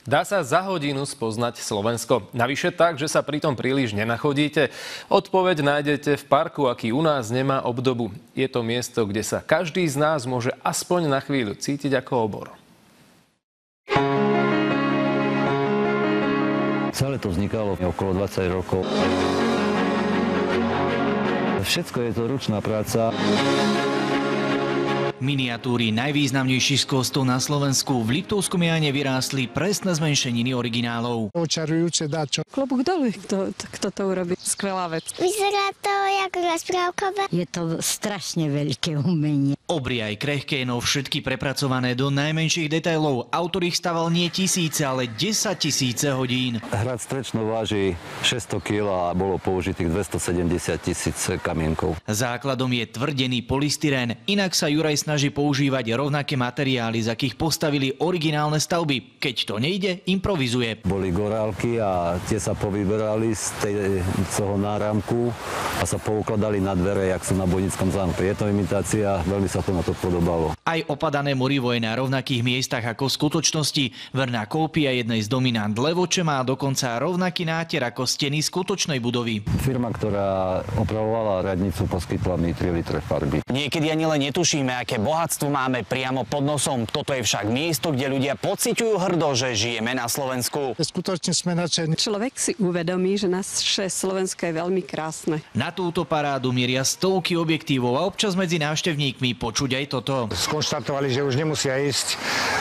Dá sa za hodinu spoznať Slovensko. Navyše tak, že sa pritom príliš nenachodíte. Odpoveď nájdete v parku, aký u nás nemá obdobu. Je to miesto, kde sa každý z nás môže aspoň na chvíľu cítiť ako obor. Celé to vznikalo okolo 20 rokov. Všetko je to ručná práca. Miniatúry najvýznamnejších skvostov na Slovensku v Liptovskom Jáne vyrástli presné zmenšeniny originálov. Očarujúce dačo. Klobúk dolu, kto to urobí. Skvelá vec. Vyzerá to ako rozprávkové. Je to strašne veľké umenie. Obry aj krehké, no všetky prepracované do najmenších detailov. Autor ich staval nie tisíce, ale 10 000 hodín. Hrad Strečno váži 600 kg a bolo použitých 270 000 kamienkov. Základom je tvrdený polystyrén, inak sa Juraj snaží používať rovnaké materiály, z akých postavili originálne stavby. Keď to nejde, improvizuje. Boli gorálky a tie sa povyberali z toho náramku a sa poukladali na dvere, jak sú na Bojnickom zámku. Je to imitácia, veľmi sa to na to podobalo. Aj opadané morivo je na rovnakých miestach ako v skutočnosti. Verná kópia jednej z dominant Levoče má dokonca rovnaký náter ako steny skutočnej budovy. Firma, ktorá opravovala radnicu, poskytla mi 3 litre farby. Niekedy ani len netušíme, aké bohatstvo máme priamo pod nosom. Toto je však miesto, kde ľudia pociťujú hrdo, že žijeme na Slovensku. Skutočne sme nadšení. Človek si uvedomí, že naše Slovensko je veľmi krásne. Na túto parádu mieria stovky objektívov a občas medzi návštevníkmi počuť aj toto. Skonštatovali, že už nemusia ísť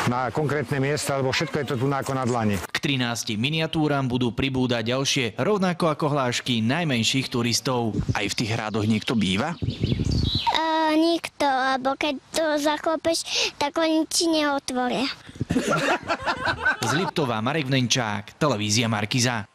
na konkrétne miesta, lebo všetko je to tu ako na dlani. K 13 miniatúram budú pribúdať ďalšie, rovnako ako hlášky najmenších turistov. Aj v tých hradoch niekto býva? Nikto, lebo keď to zaklopeš, tak oni ti neotvoria. Z Liptova Marek Vnenčák, televízia Markiza.